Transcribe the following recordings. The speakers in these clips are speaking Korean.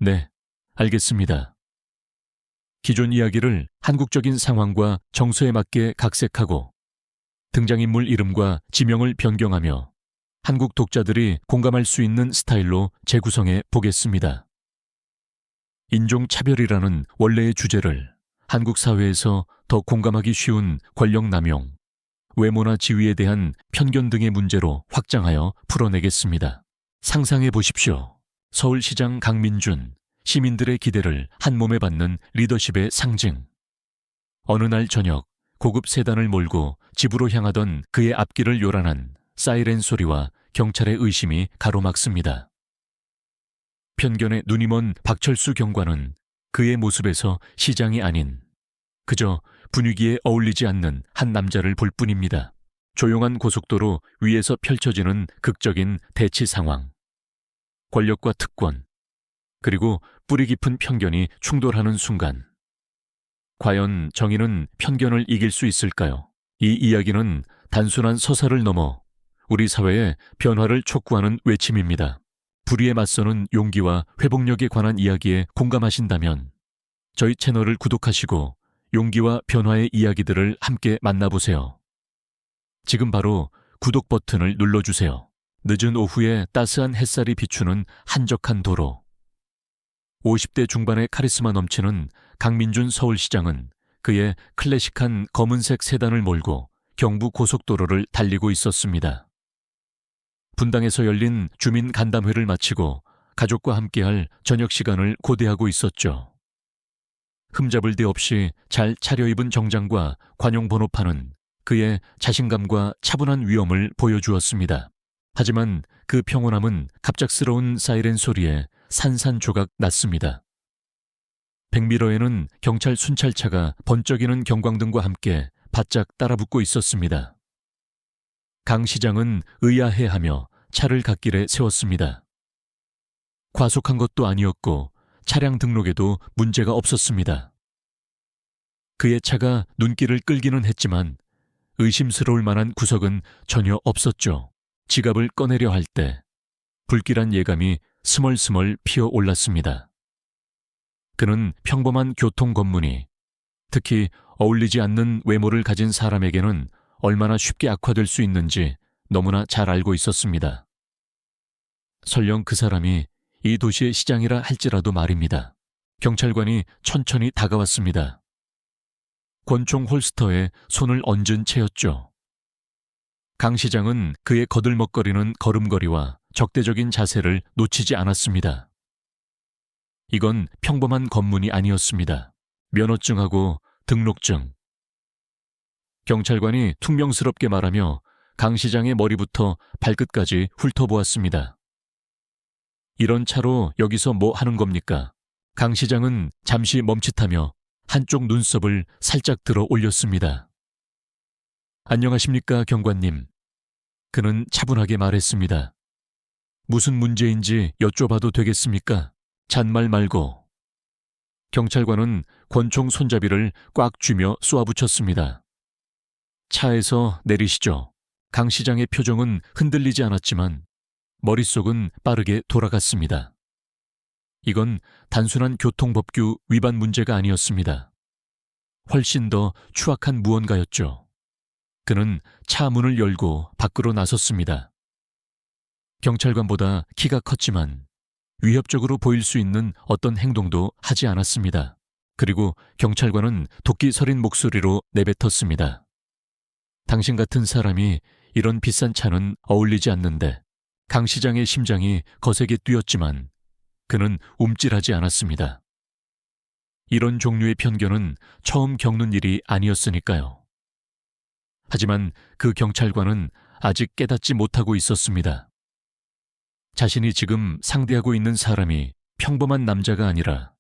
네, 알겠습니다. 기존 이야기를 한국적인 상황과 정서에 맞게 각색하고 등장인물 이름과 지명을 변경하며 한국 독자들이 공감할 수 있는 스타일로 재구성해 보겠습니다. 인종차별이라는 원래의 주제를 한국 사회에서 더 공감하기 쉬운 권력 남용, 외모나 지위에 대한 편견 등의 문제로 확장하여 풀어내겠습니다. 상상해 보십시오. 서울시장 강민준, 시민들의 기대를 한몸에 받는 리더십의 상징. 어느 날 저녁 고급 세단을 몰고 집으로 향하던 그의 앞길을 요란한 사이렌 소리와 경찰의 의심이 가로막습니다. 편견에 눈이 먼 박철수 경관은 그의 모습에서 시장이 아닌 그저 분위기에 어울리지 않는 한 남자를 볼 뿐입니다. 조용한 고속도로 위에서 펼쳐지는 극적인 대치 상황. 권력과 특권, 그리고 뿌리 깊은 편견이 충돌하는 순간. 과연 정의는 편견을 이길 수 있을까요? 이 이야기는 단순한 서사를 넘어 우리 사회의 변화를 촉구하는 외침입니다. 불의에 맞서는 용기와 회복력에 관한 이야기에 공감하신다면 저희 채널을 구독하시고 용기와 변화의 이야기들을 함께 만나보세요. 지금 바로 구독 버튼을 눌러주세요. 늦은 오후에 따스한 햇살이 비추는 한적한 도로. 50대 중반의 카리스마 넘치는 강민준 서울시장은 그의 클래식한 검은색 세단을 몰고 경부 고속도로를 달리고 있었습니다. 분당에서 열린 주민 간담회를 마치고 가족과 함께할 저녁 시간을 고대하고 있었죠. 흠잡을 데 없이 잘 차려입은 정장과 관용 번호판은 그의 자신감과 차분한 위엄을 보여주었습니다. 하지만 그 평온함은 갑작스러운 사이렌 소리에 산산조각 났습니다. 백미러에는 경찰 순찰차가 번쩍이는 경광등과 함께 바짝 따라붙고 있었습니다. 강 시장은 의아해하며 차를 갓길에 세웠습니다. 과속한 것도 아니었고 차량 등록에도 문제가 없었습니다. 그의 차가 눈길을 끌기는 했지만 의심스러울 만한 구석은 전혀 없었죠. 지갑을 꺼내려 할 때 불길한 예감이 스멀스멀 피어올랐습니다. 그는 평범한 교통 검문이, 특히 어울리지 않는 외모를 가진 사람에게는 얼마나 쉽게 악화될 수 있는지 너무나 잘 알고 있었습니다. 설령 그 사람이 이 도시의 시장이라 할지라도 말입니다. 경찰관이 천천히 다가왔습니다. 권총 홀스터에 손을 얹은 채였죠. 강 시장은 그의 거들먹거리는 걸음걸이와 적대적인 자세를 놓치지 않았습니다. 이건 평범한 검문이 아니었습니다. 면허증하고 등록증. 경찰관이 퉁명스럽게 말하며 강 시장의 머리부터 발끝까지 훑어보았습니다. 이런 차로 여기서 뭐 하는 겁니까? 강 시장은 잠시 멈칫하며 한쪽 눈썹을 살짝 들어 올렸습니다. 안녕하십니까, 경관님. 그는 차분하게 말했습니다. 무슨 문제인지 여쭤봐도 되겠습니까? 잔말 말고. 경찰관은 권총 손잡이를 꽉 쥐며 쏘아붙였습니다. 차에서 내리시죠. 강 시장의 표정은 흔들리지 않았지만 머릿속은 빠르게 돌아갔습니다. 이건 단순한 교통법규 위반 문제가 아니었습니다. 훨씬 더 추악한 무언가였죠. 그는 차 문을 열고 밖으로 나섰습니다. 경찰관보다 키가 컸지만 위협적으로 보일 수 있는 어떤 행동도 하지 않았습니다. 그리고 경찰관은 도끼 서린 목소리로 내뱉었습니다. 당신 같은 사람이 이런 비싼 차는 어울리지 않는데. 강 시장의 심장이 거세게 뛰었지만 그는 움찔하지 않았습니다. 이런 종류의 편견은 처음 겪는 일이 아니었으니까요. 하지만 그 경찰관은 아직 깨닫지 못하고 있었습니다. 자신이 지금 상대하고 있는 사람이 평범한 남자가 아니라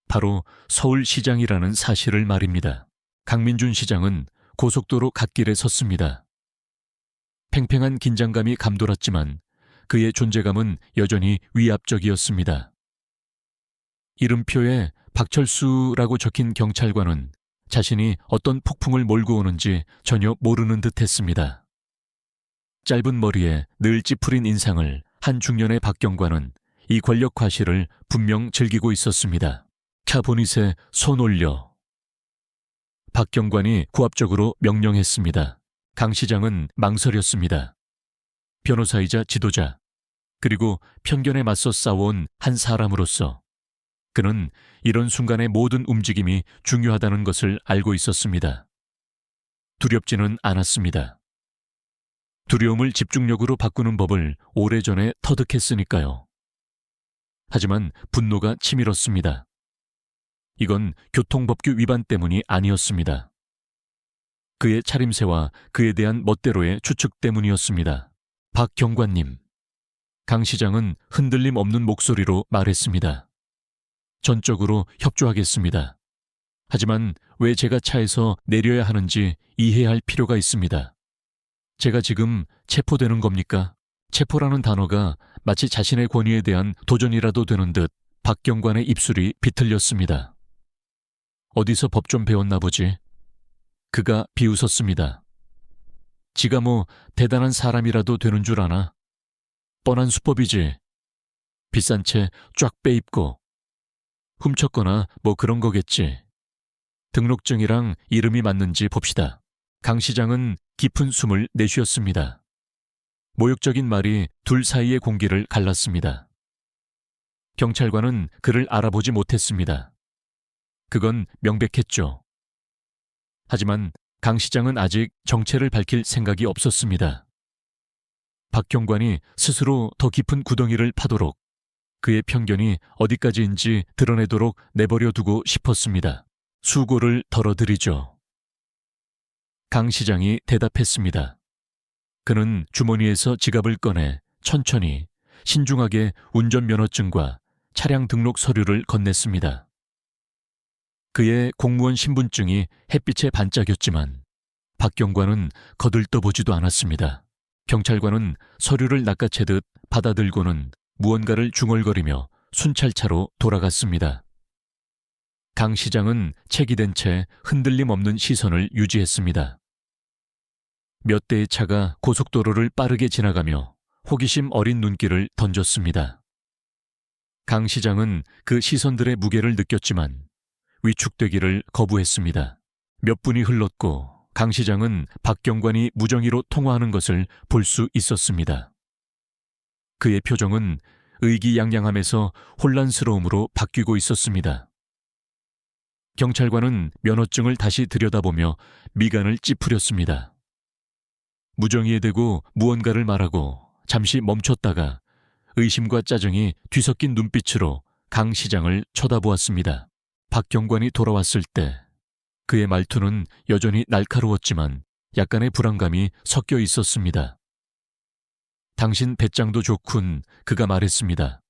바로 서울시장이라는 사실을 말입니다. 강민준 시장은 고속도로 갓길에 섰습니다. 팽팽한 긴장감이 감돌았지만 그의 존재감은 여전히 위압적이었습니다. 이름표에 박철수라고 적힌 경찰관은 자신이 어떤 폭풍을 몰고 오는지 전혀 모르는 듯했습니다. 짧은 머리에 늘 찌푸린 인상을 한 중년의 박경관은 이 권력 과시를 분명 즐기고 있었습니다. 차 보닛에 손 올려. 박 경관이 고압적으로 명령했습니다. 강 시장은 망설였습니다. 변호사이자 지도자, 그리고 편견에 맞서 싸워온 한 사람으로서 그는 이런 순간의 모든 움직임이 중요하다는 것을 알고 있었습니다. 두렵지는 않았습니다. 두려움을 집중력으로 바꾸는 법을 오래전에 터득했으니까요. 하지만 분노가 치밀었습니다. 이건 교통법규 위반 때문이 아니었습니다. 그의 차림새와 그에 대한 멋대로의 추측 때문이었습니다. 박 경관님, 강 시장은 흔들림 없는 목소리로 말했습니다. 전적으로 협조하겠습니다. 하지만 왜 제가 차에서 내려야 하는지 이해할 필요가 있습니다. 제가 지금 체포되는 겁니까? 체포라는 단어가 마치 자신의 권위에 대한 도전이라도 되는 듯 박 경관의 입술이 비틀렸습니다. 어디서 법 좀 배웠나 보지? 그가 비웃었습니다. 지가 뭐 대단한 사람이라도 되는 줄 아나? 뻔한 수법이지. 비싼 채 쫙 빼입고 훔쳤거나 뭐 그런 거겠지. 등록증이랑 이름이 맞는지 봅시다. 강 시장은 깊은 숨을 내쉬었습니다. 모욕적인 말이 둘 사이의 공기를 갈랐습니다. 경찰관은 그를 알아보지 못했습니다. 그건 명백했죠. 하지만 강 시장은 아직 정체를 밝힐 생각이 없었습니다. 박 경관이 스스로 더 깊은 구덩이를 파도록 그의 편견이 어디까지인지 드러내도록 내버려 두고 싶었습니다. 수고를 덜어드리죠. 강 시장이 대답했습니다. 그는 주머니에서 지갑을 꺼내 천천히 신중하게 운전면허증과 차량 등록 서류를 건넸습니다. 그의 공무원 신분증이 햇빛에 반짝였지만 박 경관은 거들떠보지도 않았습니다. 경찰관은 서류를 낚아채듯 받아들고는 무언가를 중얼거리며 순찰차로 돌아갔습니다. 강 시장은 책이 된 채 흔들림 없는 시선을 유지했습니다. 몇 대의 차가 고속도로를 빠르게 지나가며 호기심 어린 눈길을 던졌습니다. 강 시장은 그 시선들의 무게를 느꼈지만 위축되기를 거부했습니다. 몇 분이 흘렀고 강 시장은 박 경관이 무정의로 통화하는 것을 볼 수 있었습니다. 그의 표정은 의기양양함에서 혼란스러움으로 바뀌고 있었습니다. 경찰관은 면허증을 다시 들여다보며 미간을 찌푸렸습니다. 무정의에 대고 무언가를 말하고 잠시 멈췄다가 의심과 짜증이 뒤섞인 눈빛으로 강 시장을 쳐다보았습니다. 박 경관이 돌아왔을 때 그의 말투는 여전히 날카로웠지만 약간의 불안감이 섞여 있었습니다. 당신 배짱도 좋군, 그가 말했습니다.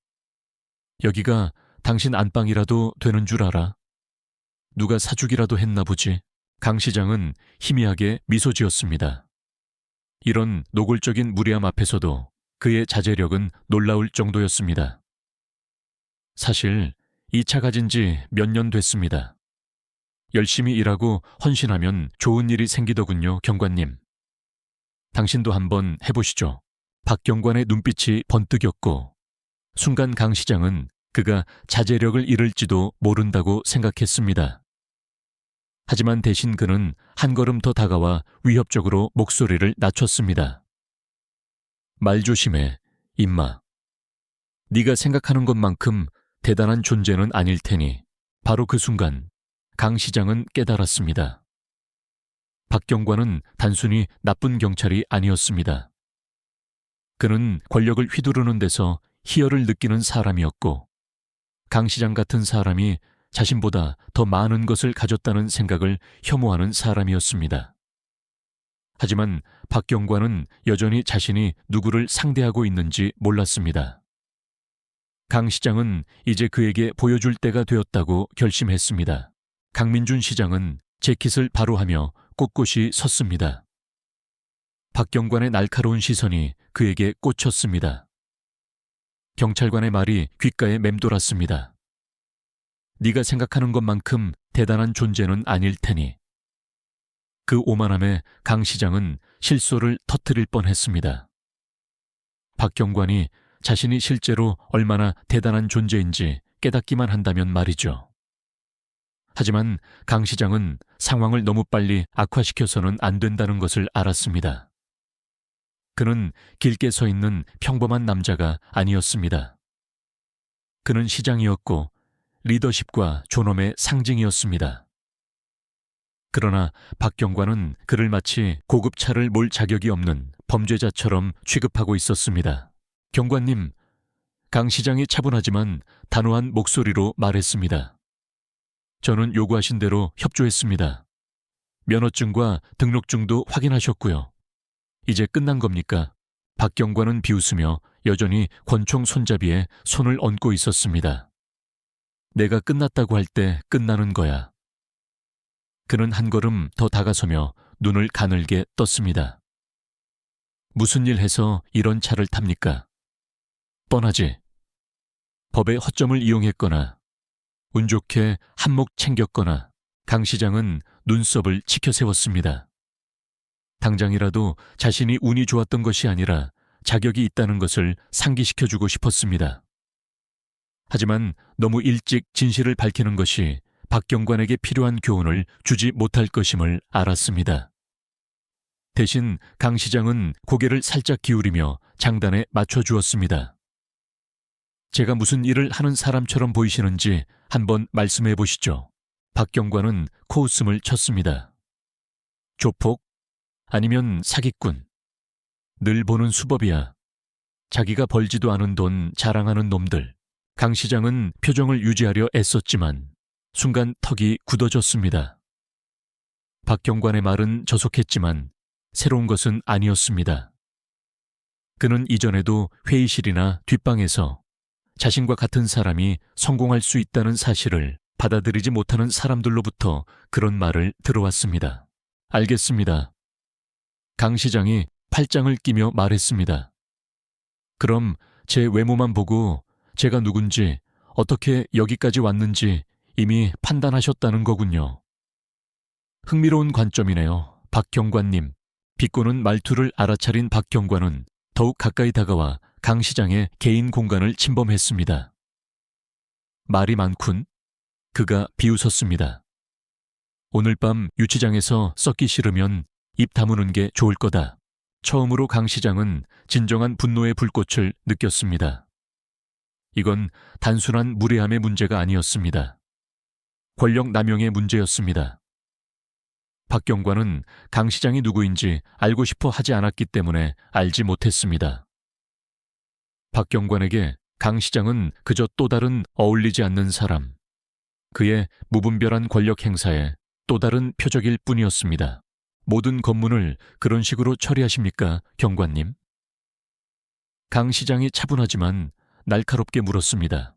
여기가 당신 안방이라도 되는 줄 알아? 누가 사주기라도 했나 보지? 강 시장은 희미하게 미소 지었습니다. 이런 노골적인 무례함 앞에서도 그의 자제력은 놀라울 정도였습니다. 사실 이 차 가진 지 몇 년 됐습니다. 열심히 일하고 헌신하면 좋은 일이 생기더군요, 경관님. 당신도 한번 해보시죠. 박 경관의 눈빛이 번뜩였고 순간 강 시장은 그가 자제력을 잃을지도 모른다고 생각했습니다. 하지만 대신 그는 한 걸음 더 다가와 위협적으로 목소리를 낮췄습니다. 말 조심해, 임마. 네가 생각하는 것만큼 대단한 존재는 아닐 테니. 바로 그 순간 강 시장은 깨달았습니다. 박 경관은 단순히 나쁜 경찰이 아니었습니다. 그는 권력을 휘두르는 데서 희열을 느끼는 사람이었고 강 시장 같은 사람이 자신보다 더 많은 것을 가졌다는 생각을 혐오하는 사람이었습니다. 하지만 박 경관은 여전히 자신이 누구를 상대하고 있는지 몰랐습니다. 강 시장은 이제 그에게 보여줄 때가 되었다고 결심했습니다. 강민준 시장은 재킷을 바로 하며 꼿꼿이 섰습니다. 박 경관의 날카로운 시선이 그에게 꽂혔습니다. 경찰관의 말이 귓가에 맴돌았습니다. 네가 생각하는 것만큼 대단한 존재는 아닐 테니. 그 오만함에 강 시장은 실소를 터뜨릴 뻔했습니다. 박 경관이 자신이 실제로 얼마나 대단한 존재인지 깨닫기만 한다면 말이죠. 하지만 강 시장은 상황을 너무 빨리 악화시켜서는 안 된다는 것을 알았습니다. 그는 길게 서 있는 평범한 남자가 아니었습니다. 그는 시장이었고 리더십과 존엄의 상징이었습니다. 그러나 박경관은 그를 마치 고급 차를 몰 자격이 없는 범죄자처럼 취급하고 있었습니다. 경관님, 강 시장이 차분하지만 단호한 목소리로 말했습니다. 저는 요구하신 대로 협조했습니다. 면허증과 등록증도 확인하셨고요. 이제 끝난 겁니까? 박경관은 비웃으며 여전히 권총 손잡이에 손을 얹고 있었습니다. 내가 끝났다고 할 때 끝나는 거야. 그는 한 걸음 더 다가서며 눈을 가늘게 떴습니다. 무슨 일 해서 이런 차를 탑니까? 뻔하지. 법의 허점을 이용했거나 운 좋게 한몫 챙겼거나 강 시장은 눈썹을 치켜세웠습니다. 당장이라도 자신이 운이 좋았던 것이 아니라 자격이 있다는 것을 상기시켜주고 싶었습니다. 하지만 너무 일찍 진실을 밝히는 것이 박경관에게 필요한 교훈을 주지 못할 것임을 알았습니다. 대신 강 시장은 고개를 살짝 기울이며 장단에 맞춰주었습니다. 제가 무슨 일을 하는 사람처럼 보이시는지 한번 말씀해 보시죠. 박경관은 코웃음을 쳤습니다. 조폭? 아니면 사기꾼? 늘 보는 수법이야. 자기가 벌지도 않은 돈 자랑하는 놈들. 강 시장은 표정을 유지하려 애썼지만 순간 턱이 굳어졌습니다. 박경관의 말은 저속했지만 새로운 것은 아니었습니다. 그는 이전에도 회의실이나 뒷방에서 자신과 같은 사람이 성공할 수 있다는 사실을 받아들이지 못하는 사람들로부터 그런 말을 들어왔습니다. 알겠습니다. 강 시장이 팔짱을 끼며 말했습니다. 그럼 제 외모만 보고 제가 누군지 어떻게 여기까지 왔는지 이미 판단하셨다는 거군요. 흥미로운 관점이네요, 박경관님. 비꼬는 말투를 알아차린 박경관은 더욱 가까이 다가와 강 시장의 개인 공간을 침범했습니다. 말이 많군. 그가 비웃었습니다. 오늘 밤 유치장에서 썩기 싫으면 입 다무는 게 좋을 거다. 처음으로 강 시장은 진정한 분노의 불꽃을 느꼈습니다. 이건 단순한 무례함의 문제가 아니었습니다. 권력 남용의 문제였습니다. 박경관은 강 시장이 누구인지 알고 싶어 하지 않았기 때문에 알지 못했습니다. 박경관에게 강 시장은 그저 또 다른 어울리지 않는 사람, 그의 무분별한 권력 행사에 또 다른 표적일 뿐이었습니다. 모든 검문을 그런 식으로 처리하십니까, 경관님? 강 시장이 차분하지만 날카롭게 물었습니다.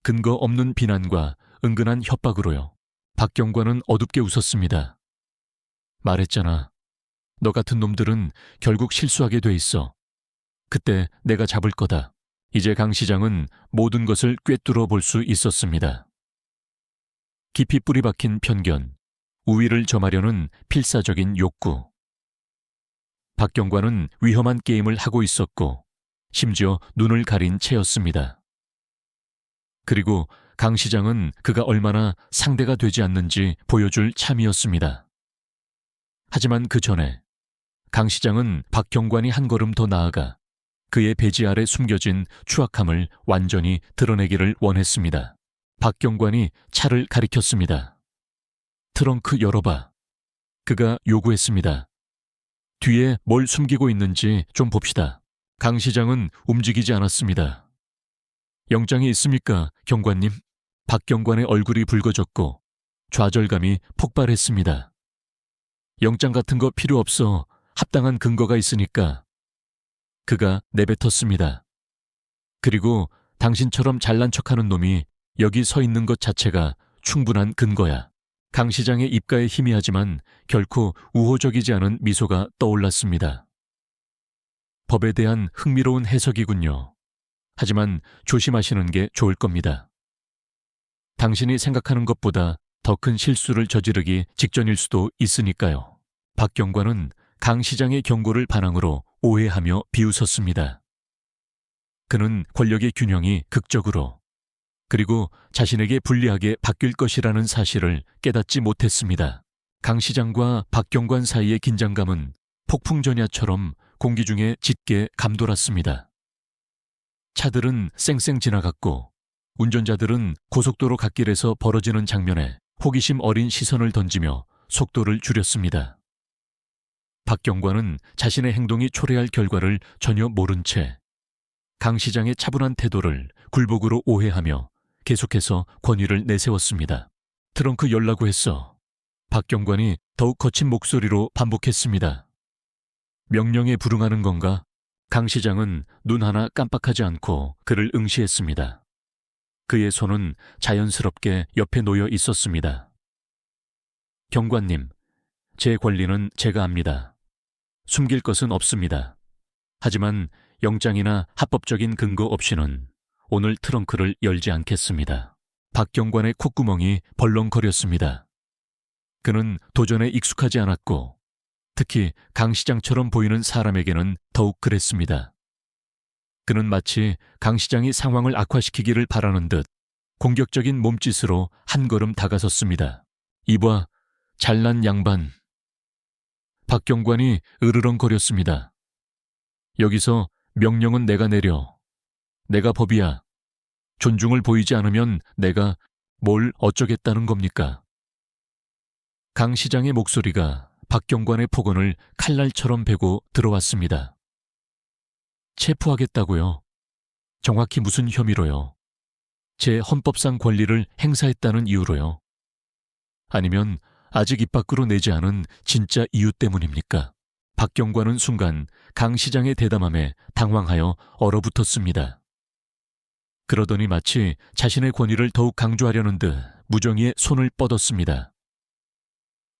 근거 없는 비난과 은근한 협박으로요. 박경관은 어둡게 웃었습니다. 말했잖아. 너 같은 놈들은 결국 실수하게 돼 있어. 그때 내가 잡을 거다. 이제 강 시장은 모든 것을 꿰뚫어 볼 수 있었습니다. 깊이 뿌리 박힌 편견, 우위를 점하려는 필사적인 욕구. 박경관은 위험한 게임을 하고 있었고 심지어 눈을 가린 채였습니다. 그리고 강 시장은 그가 얼마나 상대가 되지 않는지 보여줄 참이었습니다. 하지만 그 전에 강 시장은 박경관이 한 걸음 더 나아가 그의 배지 아래 숨겨진 추악함을 완전히 드러내기를 원했습니다. 박경관이 차를 가리켰습니다. 트렁크 열어봐. 그가 요구했습니다. 뒤에 뭘 숨기고 있는지 좀 봅시다. 강 시장은 움직이지 않았습니다. 영장이 있습니까, 경관님? 박경관의 얼굴이 붉어졌고 좌절감이 폭발했습니다. 영장 같은 거 필요 없어. 합당한 근거가 있으니까. 그가 내뱉었습니다. 그리고 당신처럼 잘난 척하는 놈이 여기 서 있는 것 자체가 충분한 근거야. 강 시장의 입가에 희미하지만 결코 우호적이지 않은 미소가 떠올랐습니다. 법에 대한 흥미로운 해석이군요. 하지만 조심하시는 게 좋을 겁니다. 당신이 생각하는 것보다 더 큰 실수를 저지르기 직전일 수도 있으니까요. 박경관은 강 시장의 경고를 반항으로 오해하며 비웃었습니다. 그는 권력의 균형이 극적으로 그리고 자신에게 불리하게 바뀔 것이라는 사실을 깨닫지 못했습니다. 강 시장과 박경관 사이의 긴장감은 폭풍전야처럼 공기 중에 짙게 감돌았습니다. 차들은 쌩쌩 지나갔고 운전자들은 고속도로 갓길에서 벌어지는 장면에 호기심 어린 시선을 던지며 속도를 줄였습니다. 박경관은 자신의 행동이 초래할 결과를 전혀 모른 채 강 시장의 차분한 태도를 굴복으로 오해하며 계속해서 권위를 내세웠습니다. 트렁크 열라고 했어. 박경관이 더욱 거친 목소리로 반복했습니다. 명령에 불응하는 건가? 강 시장은 눈 하나 깜빡하지 않고 그를 응시했습니다. 그의 손은 자연스럽게 옆에 놓여 있었습니다. 경관님, 제 권리는 제가 압니다. 숨길 것은 없습니다. 하지만 영장이나 합법적인 근거 없이는 오늘 트렁크를 열지 않겠습니다. 박경관의 콧구멍이 벌렁거렸습니다. 그는 도전에 익숙하지 않았고 특히 강 시장처럼 보이는 사람에게는 더욱 그랬습니다. 그는 마치 강 시장이 상황을 악화시키기를 바라는 듯 공격적인 몸짓으로 한 걸음 다가섰습니다. 이봐, 잘난 양반. 박경관이 으르렁거렸습니다. 여기서 명령은 내가 내려. 내가 법이야. 존중을 보이지 않으면 내가 뭘 어쩌겠다는 겁니까? 강 시장의 목소리가 박경관의 폭언을 칼날처럼 베고 들어왔습니다. 체포하겠다고요? 정확히 무슨 혐의로요? 제 헌법상 권리를 행사했다는 이유로요? 아니면 아직 입 밖으로 내지 않은 진짜 이유 때문입니까? 박경관은 순간 강 시장의 대담함에 당황하여 얼어붙었습니다. 그러더니 마치 자신의 권위를 더욱 강조하려는 듯 무정의에 손을 뻗었습니다.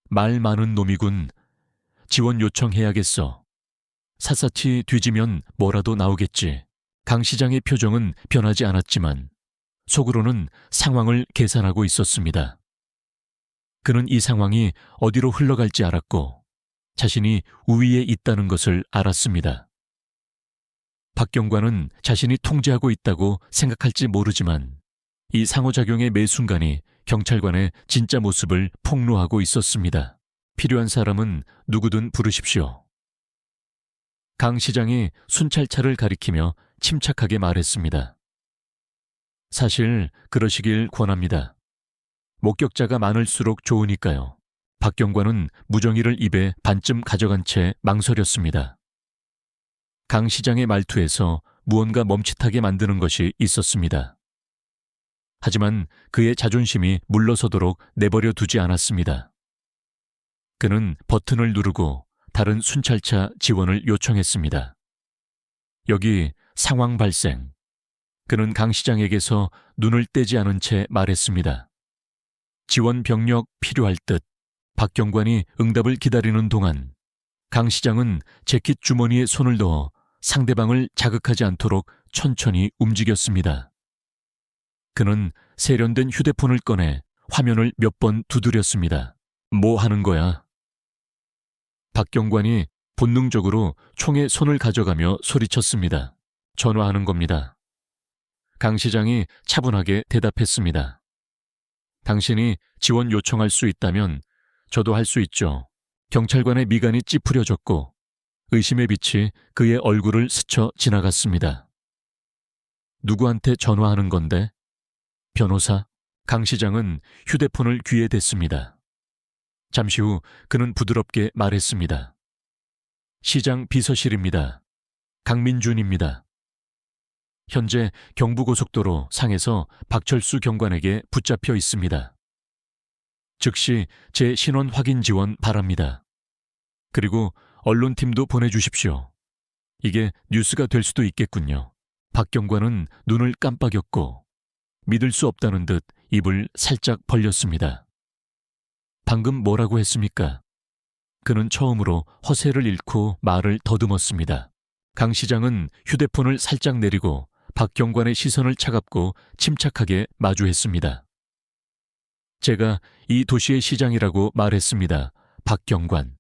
말 많은 놈이군. 지원 요청해야겠어. 샅샅이 뒤지면 뭐라도 나오겠지. 강 시장의 표정은 변하지 않았지만 속으로는 상황을 계산하고 있었습니다. 그는 이 상황이 어디로 흘러갈지 알았고 자신이 우위에 있다는 것을 알았습니다. 박경관은 자신이 통제하고 있다고 생각할지 모르지만 이 상호작용의 매 순간이 경찰관의 진짜 모습을 폭로하고 있었습니다. 필요한 사람은 누구든 부르십시오. 강 시장이 순찰차를 가리키며 침착하게 말했습니다. 사실 그러시길 권합니다. 목격자가 많을수록 좋으니까요. 박경관은 무정의를 입에 반쯤 가져간 채 망설였습니다. 강 시장의 말투에서 무언가 멈칫하게 만드는 것이 있었습니다. 하지만 그의 자존심이 물러서도록 내버려 두지 않았습니다. 그는 버튼을 누르고 다른 순찰차 지원을 요청했습니다. 여기 상황 발생. 그는 강 시장에게서 눈을 떼지 않은 채 말했습니다. 지원 병력 필요할 듯. 박경관이 응답을 기다리는 동안 강 시장은 재킷 주머니에 손을 넣어 상대방을 자극하지 않도록 천천히 움직였습니다. 그는 세련된 휴대폰을 꺼내 화면을 몇 번 두드렸습니다. 뭐 하는 거야? 박경관이 본능적으로 총에 손을 가져가며 소리쳤습니다. 전화하는 겁니다. 강 시장이 차분하게 대답했습니다. 당신이 지원 요청할 수 있다면 저도 할 수 있죠. 경찰관의 미간이 찌푸려졌고 의심의 빛이 그의 얼굴을 스쳐 지나갔습니다. 누구한테 전화하는 건데? 변호사? 강 시장은 휴대폰을 귀에 댔습니다. 잠시 후 그는 부드럽게 말했습니다. 시장 비서실입니다. 강민준입니다. 현재 경부고속도로 상에서 박철수 경관에게 붙잡혀 있습니다. 즉시 제 신원 확인 지원 바랍니다. 그리고 언론팀도 보내주십시오. 이게 뉴스가 될 수도 있겠군요. 박경관은 눈을 깜빡였고 믿을 수 없다는 듯 입을 살짝 벌렸습니다. 방금 뭐라고 했습니까? 그는 처음으로 허세를 잃고 말을 더듬었습니다. 강 시장은 휴대폰을 살짝 내리고 박경관의 시선을 차갑고 침착하게 마주했습니다. 제가 이 도시의 시장이라고 말했습니다. 박경관.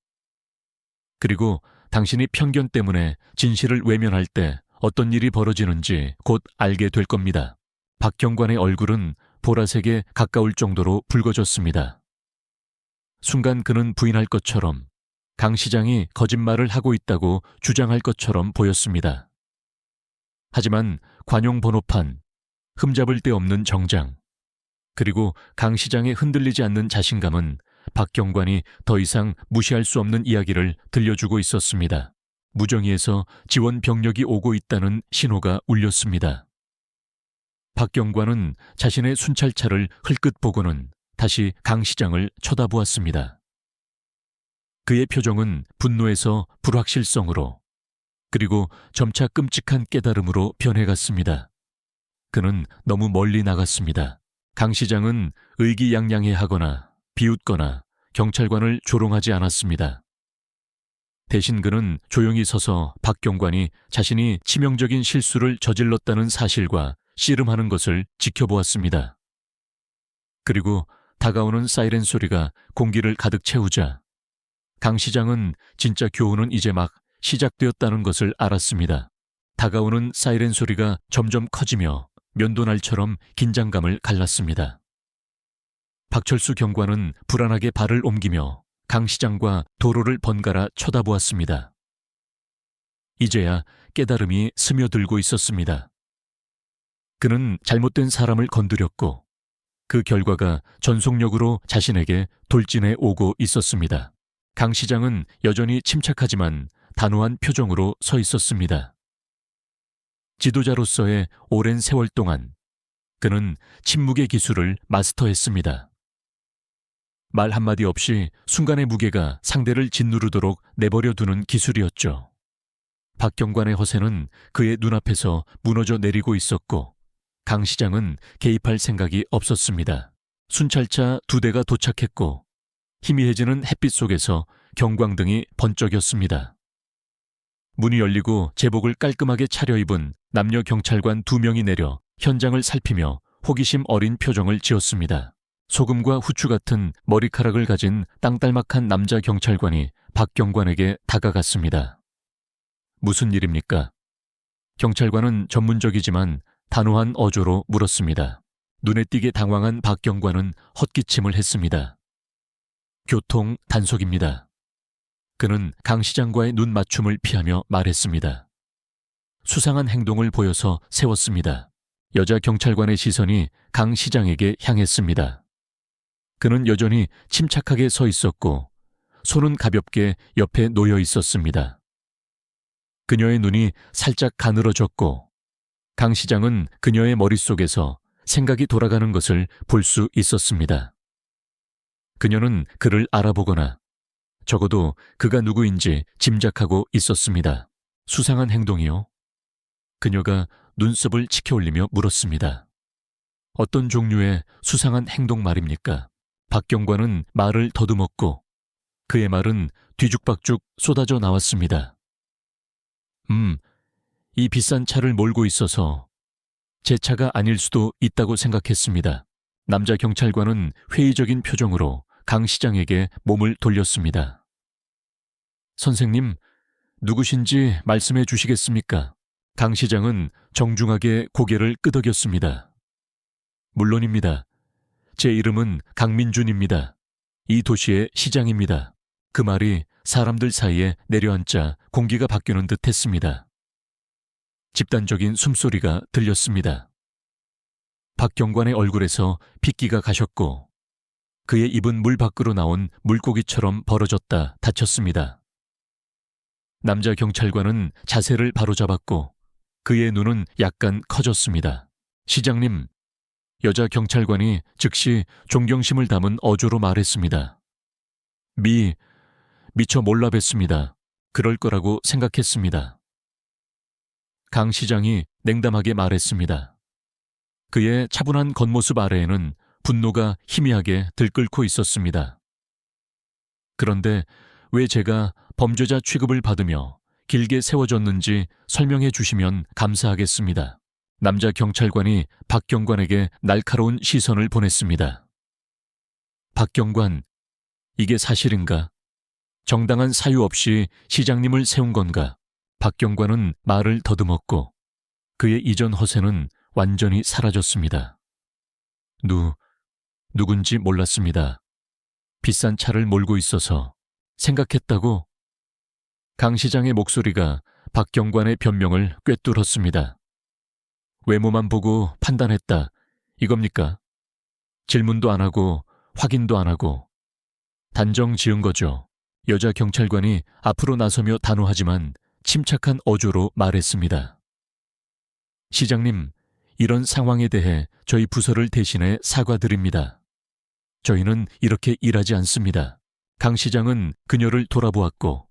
그리고 당신이 편견 때문에 진실을 외면할 때 어떤 일이 벌어지는지 곧 알게 될 겁니다. 박 경관의 얼굴은 보라색에 가까울 정도로 붉어졌습니다. 순간 그는 부인할 것처럼 강 시장이 거짓말을 하고 있다고 주장할 것처럼 보였습니다. 하지만 관용 번호판, 흠잡을 데 없는 정장, 그리고 강 시장의 흔들리지 않는 자신감은 박 경관이 더 이상 무시할 수 없는 이야기를 들려주고 있었습니다. 무정리에서 지원 병력이 오고 있다는 신호가 울렸습니다. 박 경관은 자신의 순찰차를 흘끗 보고는 다시 강 시장을 쳐다보았습니다. 그의 표정은 분노에서 불확실성으로, 그리고 점차 끔찍한 깨달음으로 변해갔습니다. 그는 너무 멀리 나갔습니다. 강 시장은 의기양양해하거나 비웃거나 경찰관을 조롱하지 않았습니다. 대신 그는 조용히 서서 박 경관이 자신이 치명적인 실수를 저질렀다는 사실과 씨름하는 것을 지켜보았습니다. 그리고 다가오는 사이렌 소리가 공기를 가득 채우자 강 시장은 진짜 교훈은 이제 막 시작되었다는 것을 알았습니다. 다가오는 사이렌 소리가 점점 커지며 면도날처럼 긴장감을 갈랐습니다. 박철수 경관은 불안하게 발을 옮기며 강 시장과 도로를 번갈아 쳐다보았습니다. 이제야 깨달음이 스며들고 있었습니다. 그는 잘못된 사람을 건드렸고 그 결과가 전속력으로 자신에게 돌진해 오고 있었습니다. 강 시장은 여전히 침착하지만 단호한 표정으로 서 있었습니다. 지도자로서의 오랜 세월 동안 그는 침묵의 기술을 마스터했습니다. 말 한마디 없이 순간의 무게가 상대를 짓누르도록 내버려 두는 기술이었죠. 박 경관의 허세는 그의 눈앞에서 무너져 내리고 있었고 강 시장은 개입할 생각이 없었습니다. 순찰차 2대가 도착했고 희미해지는 햇빛 속에서 경광등이 번쩍였습니다. 문이 열리고 제복을 깔끔하게 차려입은 남녀 경찰관 2명이 내려 현장을 살피며 호기심 어린 표정을 지었습니다. 소금과 후추 같은 머리카락을 가진 땅딸막한 남자 경찰관이 박 경관에게 다가갔습니다. 무슨 일입니까? 경찰관은 전문적이지만 단호한 어조로 물었습니다. 눈에 띄게 당황한 박 경관은 헛기침을 했습니다. 교통 단속입니다. 그는 강 시장과의 눈 맞춤을 피하며 말했습니다. 수상한 행동을 보여서 세웠습니다. 여자 경찰관의 시선이 강 시장에게 향했습니다. 그는 여전히 침착하게 서 있었고 손은 가볍게 옆에 놓여 있었습니다. 그녀의 눈이 살짝 가늘어졌고 강 시장은 그녀의 머릿속에서 생각이 돌아가는 것을 볼 수 있었습니다. 그녀는 그를 알아보거나 적어도 그가 누구인지 짐작하고 있었습니다. 수상한 행동이요? 그녀가 눈썹을 치켜올리며 물었습니다. 어떤 종류의 수상한 행동 말입니까? 박 경관은 말을 더듬었고 그의 말은 뒤죽박죽 쏟아져 나왔습니다. 이 비싼 차를 몰고 있어서 제 차가 아닐 수도 있다고 생각했습니다. 남자 경찰관은 회의적인 표정으로 강 시장에게 몸을 돌렸습니다. 선생님, 누구신지 말씀해 주시겠습니까? 강 시장은 정중하게 고개를 끄덕였습니다. 물론입니다. 제 이름은 강민준입니다. 이 도시의 시장입니다. 그 말이 사람들 사이에 내려앉자 공기가 바뀌는 듯 했습니다. 집단적인 숨소리가 들렸습니다. 박 경관의 얼굴에서 핏기가 가셨고 그의 입은 물 밖으로 나온 물고기처럼 벌어졌다 닫혔습니다. 남자 경찰관은 자세를 바로잡았고 그의 눈은 약간 커졌습니다. 시장님, 여자 경찰관이 즉시 존경심을 담은 어조로 말했습니다. 미처 몰라 뵀습니다. 그럴 거라고 생각했습니다. 강 시장이 냉담하게 말했습니다. 그의 차분한 겉모습 아래에는 분노가 희미하게 들끓고 있었습니다. 그런데 왜 제가 범죄자 취급을 받으며 길게 세워졌는지 설명해 주시면 감사하겠습니다. 남자 경찰관이 박 경관에게 날카로운 시선을 보냈습니다. 박 경관, 이게 사실인가? 정당한 사유 없이 시장님을 세운 건가? 박 경관은 말을 더듬었고 그의 이전 허세는 완전히 사라졌습니다. 누군지 몰랐습니다. 비싼 차를 몰고 있어서 생각했다고? 강 시장의 목소리가 박 경관의 변명을 꿰뚫었습니다. 외모만 보고 판단했다. 이겁니까? 질문도 안 하고 확인도 안 하고 단정 지은 거죠. 여자 경찰관이 앞으로 나서며 단호하지만 침착한 어조로 말했습니다. 시장님, 이런 상황에 대해 저희 부서를 대신해 사과드립니다. 저희는 이렇게 일하지 않습니다. 강 시장은 그녀를 돌아보았고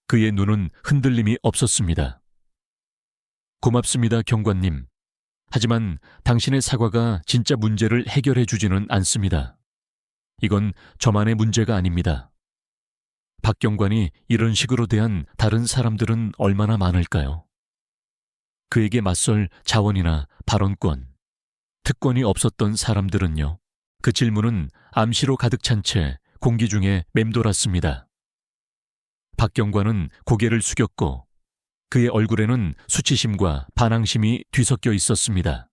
그의 눈은 흔들림이 없었습니다. 고맙습니다, 경관님. 하지만 당신의 사과가 진짜 문제를 해결해 주지는 않습니다. 이건 저만의 문제가 아닙니다. 박 경관이 이런 식으로 대한 다른 사람들은 얼마나 많을까요? 그에게 맞설 자원이나 발언권, 특권이 없었던 사람들은요. 그 질문은 암시로 가득 찬 채 공기 중에 맴돌았습니다. 박 경관은 고개를 숙였고 그의 얼굴에는 수치심과 반항심이 뒤섞여 있었습니다.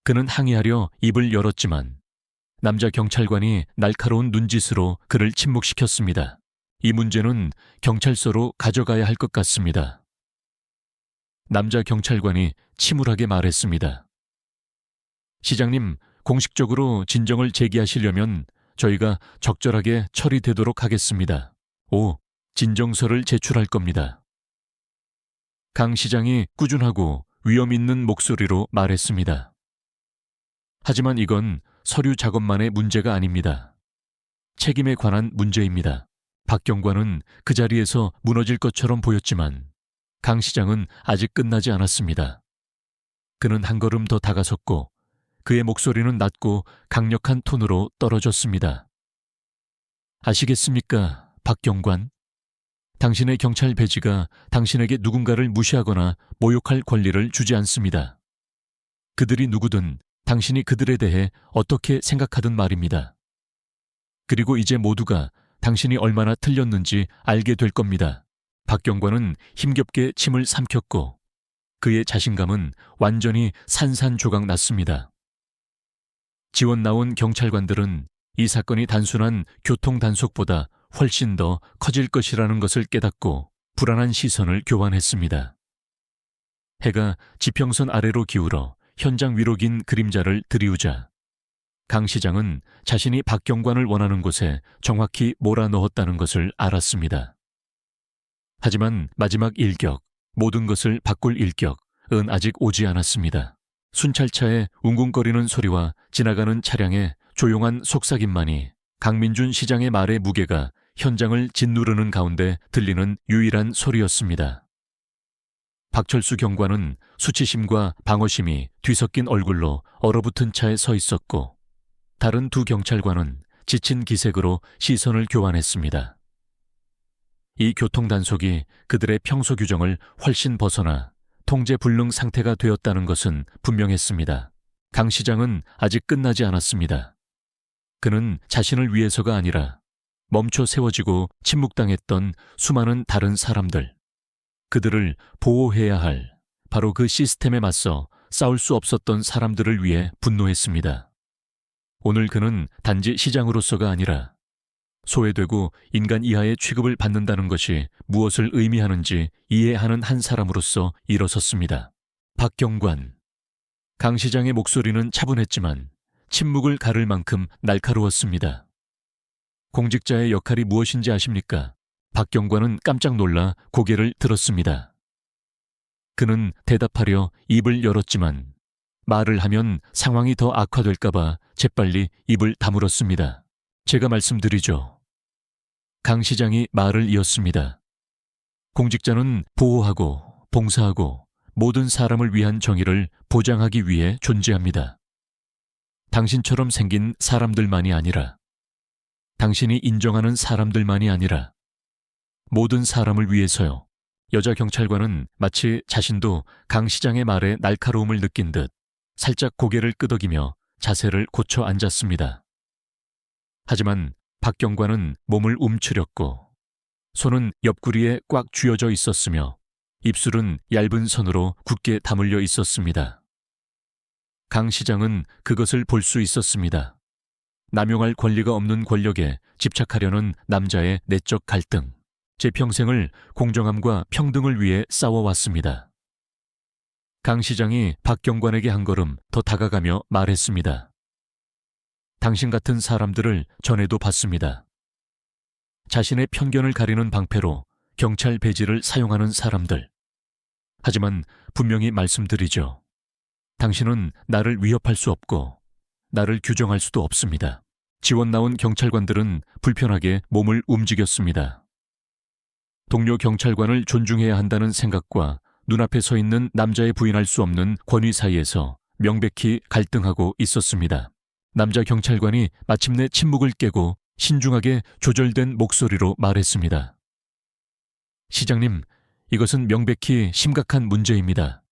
그는 항의하려 입을 열었지만 남자 경찰관이 날카로운 눈짓으로 그를 침묵시켰습니다. 이 문제는 경찰서로 가져가야 할 것 같습니다. 남자 경찰관이 침울하게 말했습니다. 시장님, 공식적으로 진정을 제기하시려면 저희가 적절하게 처리되도록 하겠습니다. 진정서를 제출할 겁니다. 강 시장이 꾸준하고 위험 있는 목소리로 말했습니다. 하지만 이건 서류 작업만의 문제가 아닙니다. 책임에 관한 문제입니다. 박 경관은 그 자리에서 무너질 것처럼 보였지만 강 시장은 아직 끝나지 않았습니다. 그는 한 걸음 더 다가섰고 그의 목소리는 낮고 강력한 톤으로 떨어졌습니다. 아시겠습니까, 박 경관? 당신의 경찰 배지가 당신에게 누군가를 무시하거나 모욕할 권리를 주지 않습니다. 그들이 누구든 당신이 그들에 대해 어떻게 생각하든 말입니다. 그리고 이제 모두가 당신이 얼마나 틀렸는지 알게 될 겁니다. 박 경관은 힘겹게 침을 삼켰고 그의 자신감은 완전히 산산조각 났습니다. 지원 나온 경찰관들은 이 사건이 단순한 교통단속보다 훨씬 더 커질 것이라는 것을 깨닫고 불안한 시선을 교환했습니다. 해가 지평선 아래로 기울어 현장 위로 긴 그림자를 들이우자 강 시장은 자신이 박 경관을 원하는 곳에 정확히 몰아넣었다는 것을 알았습니다. 하지만 마지막 일격, 모든 것을 바꿀 일격은 아직 오지 않았습니다. 순찰차의 웅궁거리는 소리와 지나가는 차량의 조용한 속삭임만이 강민준 시장의 말의 무게가 현장을 짓누르는 가운데 들리는 유일한 소리였습니다. 박철수 경관은 수치심과 방어심이 뒤섞인 얼굴로 얼어붙은 차에 서 있었고 다른 두 경찰관은 지친 기색으로 시선을 교환했습니다. 이 교통단속이 그들의 평소 규정을 훨씬 벗어나 통제불능 상태가 되었다는 것은 분명했습니다. 강 시장은 아직 끝나지 않았습니다. 그는 자신을 위해서가 아니라 멈춰 세워지고 침묵당했던 수많은 다른 사람들, 그들을 보호해야 할 바로 그 시스템에 맞서 싸울 수 없었던 사람들을 위해 분노했습니다. 오늘 그는 단지 시장으로서가 아니라 소외되고 인간 이하의 취급을 받는다는 것이 무엇을 의미하는지 이해하는 한 사람으로서 일어섰습니다. 박 경관. 강 시장의 목소리는 차분했지만 침묵을 가를 만큼 날카로웠습니다. 공직자의 역할이 무엇인지 아십니까? 박 경관은 깜짝 놀라 고개를 들었습니다. 그는 대답하려 입을 열었지만 말을 하면 상황이 더 악화될까봐 재빨리 입을 다물었습니다. 제가 말씀드리죠. 강 시장이 말을 이었습니다. 공직자는 보호하고 봉사하고 모든 사람을 위한 정의를 보장하기 위해 존재합니다. 당신처럼 생긴 사람들만이 아니라, 당신이 인정하는 사람들만이 아니라 모든 사람을 위해서요. 여자 경찰관은 마치 자신도 강 시장의 말에 날카로움을 느낀 듯 살짝 고개를 끄덕이며 자세를 고쳐 앉았습니다. 하지만 박 경관은 몸을 움츠렸고 손은 옆구리에 꽉 쥐어져 있었으며 입술은 얇은 선으로 굳게 다물려 있었습니다. 강 시장은 그것을 볼 수 있었습니다. 남용할 권리가 없는 권력에 집착하려는 남자의 내적 갈등. 제 평생을 공정함과 평등을 위해 싸워왔습니다. 강 시장이 박 경관에게 한 걸음 더 다가가며 말했습니다. 당신 같은 사람들을 전에도 봤습니다. 자신의 편견을 가리는 방패로 경찰 배지를 사용하는 사람들. 하지만 분명히 말씀드리죠. 당신은 나를 위협할 수 없고 나를 규정할 수도 없습니다. 지원 나온 경찰관들은 불편하게 몸을 움직였습니다. 동료 경찰관을 존중해야 한다는 생각과 눈앞에 서 있는 남자의 부인할 수 없는 권위 사이에서 명백히 갈등하고 있었습니다. 남자 경찰관이 마침내 침묵을 깨고 신중하게 조절된 목소리로 말했습니다. 시장님, 이것은 명백히 심각한 문제입니다.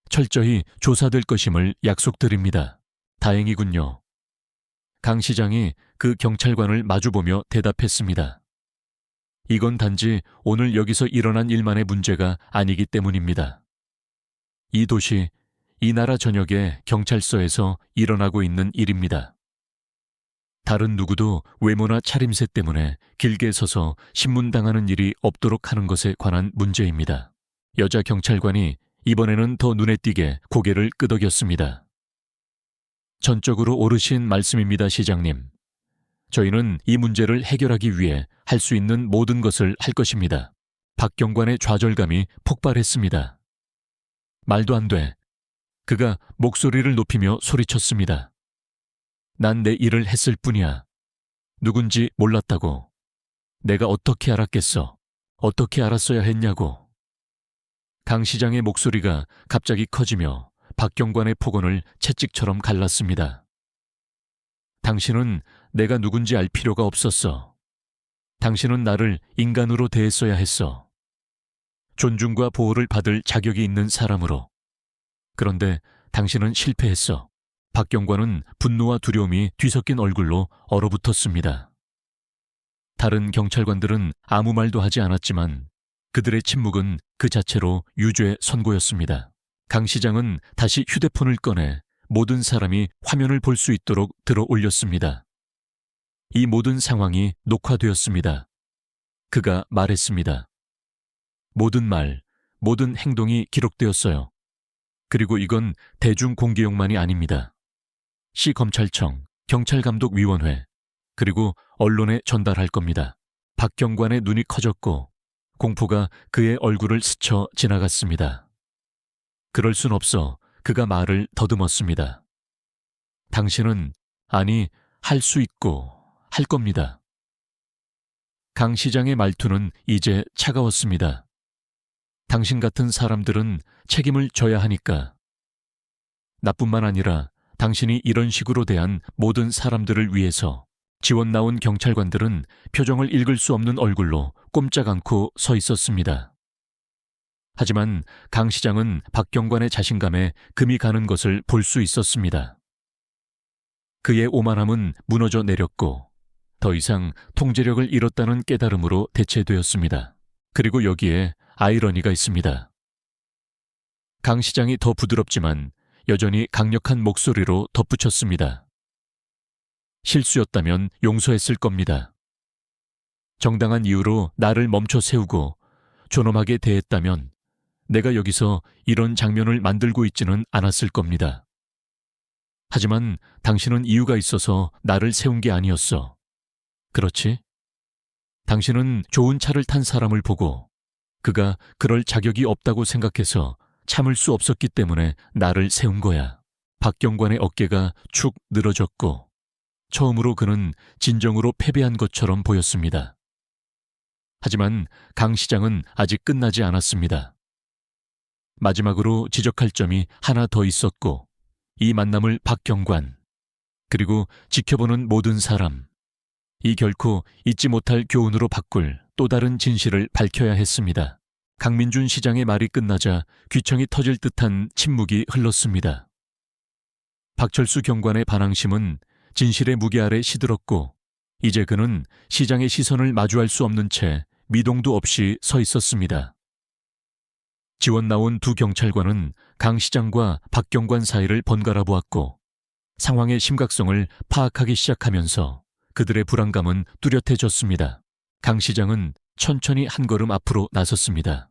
철저히 조사될 것임을 약속드립니다. 다행이군요. 강 시장이 그 경찰관을 마주보며 대답했습니다. 이건 단지 오늘 여기서 일어난 일만의 문제가 아니기 때문입니다. 이 도시, 이 나라 전역의 경찰서에서 일어나고 있는 일입니다. 다른 누구도 외모나 차림새 때문에 길게 서서 신문당하는 일이 없도록 하는 것에 관한 문제입니다. 여자 경찰관이 이번에는 더 눈에 띄게 고개를 끄덕였습니다. 전적으로 옳으신 말씀입니다, 시장님. 저희는 이 문제를 해결하기 위해 할 수 있는 모든 것을 할 것입니다. 박 경관의 좌절감이 폭발했습니다. 말도 안 돼. 그가 목소리를 높이며 소리쳤습니다. 난 내 일을 했을 뿐이야. 누군지 몰랐다고. 내가 어떻게 알았겠어? 어떻게 알았어야 했냐고. 강 시장의 목소리가 갑자기 커지며 박 경관의 폭언을 채찍처럼 갈랐습니다. 당신은 내가 누군지 알 필요가 없었어. 당신은 나를 인간으로 대했어야 했어. 존중과 보호를 받을 자격이 있는 사람으로. 그런데 당신은 실패했어. 박 경관은 분노와 두려움이 뒤섞인 얼굴로 얼어붙었습니다. 다른 경찰관들은 아무 말도 하지 않았지만 그들의 침묵은 그 자체로 유죄의 선고였습니다. 강 시장은 다시 휴대폰을 꺼내 모든 사람이 화면을 볼 수 있도록 들어 올렸습니다. 이 모든 상황이 녹화되었습니다. 그가 말했습니다. 모든 말, 모든 행동이 기록되었어요. 그리고 이건 대중공개용만이 아닙니다. 시검찰청, 경찰감독위원회, 그리고 언론에 전달할 겁니다. 박 경관의 눈이 커졌고 공포가 그의 얼굴을 스쳐 지나갔습니다. 그럴 순 없어. 그가 말을 더듬었습니다. 당신은, 아니, 할 수 있고 할 겁니다. 강 시장의 말투는 이제 차가웠습니다. 당신 같은 사람들은 책임을 져야 하니까. 나뿐만 아니라 당신이 이런 식으로 대한 모든 사람들을 위해서. 지원 나온 경찰관들은 표정을 읽을 수 없는 얼굴로 꼼짝 않고 서 있었습니다. 하지만 강 시장은 박 경관의 자신감에 금이 가는 것을 볼 수 있었습니다. 그의 오만함은 무너져 내렸고 더 이상 통제력을 잃었다는 깨달음으로 대체되었습니다. 그리고 여기에 아이러니가 있습니다. 강 시장이 더 부드럽지만 여전히 강력한 목소리로 덧붙였습니다. 실수였다면 용서했을 겁니다. 정당한 이유로 나를 멈춰 세우고 존엄하게 대했다면 내가 여기서 이런 장면을 만들고 있지는 않았을 겁니다. 하지만 당신은 이유가 있어서 나를 세운 게 아니었어. 그렇지? 당신은 좋은 차를 탄 사람을 보고 그가 그럴 자격이 없다고 생각해서 참을 수 없었기 때문에 나를 세운 거야. 박 경관의 어깨가 축 늘어졌고 처음으로 그는 진정으로 패배한 것처럼 보였습니다. 하지만 강 시장은 아직 끝나지 않았습니다. 마지막으로 지적할 점이 하나 더 있었고 이 만남을 박 경관 그리고 지켜보는 모든 사람 이 결코 잊지 못할 교훈으로 바꿀 또 다른 진실을 밝혀야 했습니다. 강민준 시장의 말이 끝나자 귀청이 터질 듯한 침묵이 흘렀습니다. 박철수 경관의 반항심은 진실의 무게 아래 시들었고 이제 그는 시장의 시선을 마주할 수 없는 채 미동도 없이 서 있었습니다. 지원 나온 두 경찰관은 강 시장과 박 경관 사이를 번갈아 보았고 상황의 심각성을 파악하기 시작하면서 그들의 불안감은 뚜렷해졌습니다. 강 시장은 천천히 한 걸음 앞으로 나섰습니다.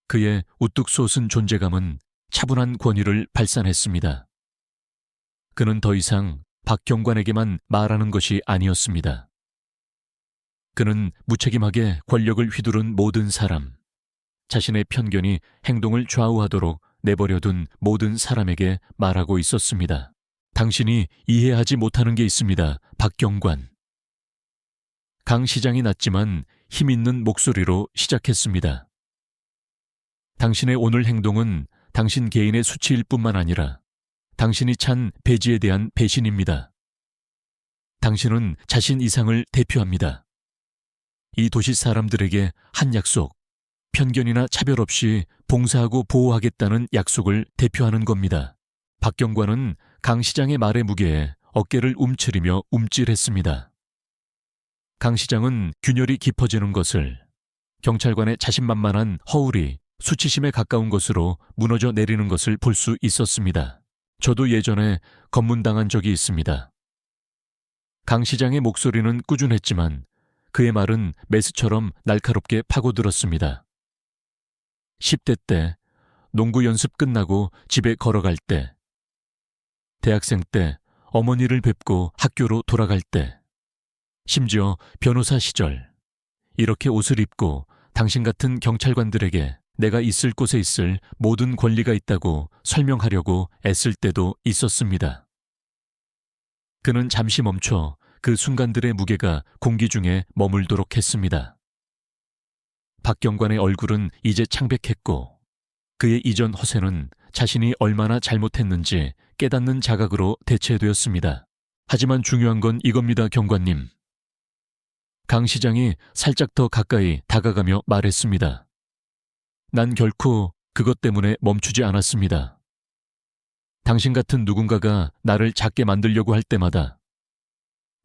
그의 우뚝 솟은 존재감은 차분한 권위를 발산했습니다. 그는 더 이상 박 경관에게만 말하는 것이 아니었습니다. 그는 무책임하게 권력을 휘두른 모든 사람, 자신의 편견이 행동을 좌우하도록 내버려둔 모든 사람에게 말하고 있었습니다. 당신이 이해하지 못하는 게 있습니다, 박 경관. 강 시장이 낮지만 힘 있는 목소리로 시작했습니다. 당신의 오늘 행동은 당신 개인의 수치일 뿐만 아니라 당신이 찬 배지에 대한 배신입니다. 당신은 자신 이상을 대표합니다. 이 도시 사람들에게 한 약속, 편견이나 차별 없이 봉사하고 보호하겠다는 약속을 대표하는 겁니다. 박 경관은 강 시장의 말의 무게에 어깨를 움츠리며 움찔했습니다. 강 시장은 균열이 깊어지는 것을, 경찰관의 자신만만한 허울이 수치심에 가까운 것으로 무너져 내리는 것을 볼 수 있었습니다. 저도 예전에 검문당한 적이 있습니다. 강 시장의 목소리는 꾸준했지만 그의 말은 메스처럼 날카롭게 파고들었습니다. 10대 때, 농구 연습 끝나고 집에 걸어갈 때, 대학생 때 어머니를 뵙고 학교로 돌아갈 때, 심지어 변호사 시절, 이렇게 옷을 입고 당신 같은 경찰관들에게 내가 있을 곳에 있을 모든 권리가 있다고 설명하려고 애쓸 때도 있었습니다. 그는 잠시 멈춰 그 순간들의 무게가 공기 중에 머물도록 했습니다. 박 경관의 얼굴은 이제 창백했고 그의 이전 허세는 자신이 얼마나 잘못했는지 깨닫는 자각으로 대체되었습니다. 하지만 중요한 건 이겁니다, 경관님. 강 시장이 살짝 더 가까이 다가가며 말했습니다. 난 결코 그것 때문에 멈추지 않았습니다. 당신 같은 누군가가 나를 작게 만들려고 할 때마다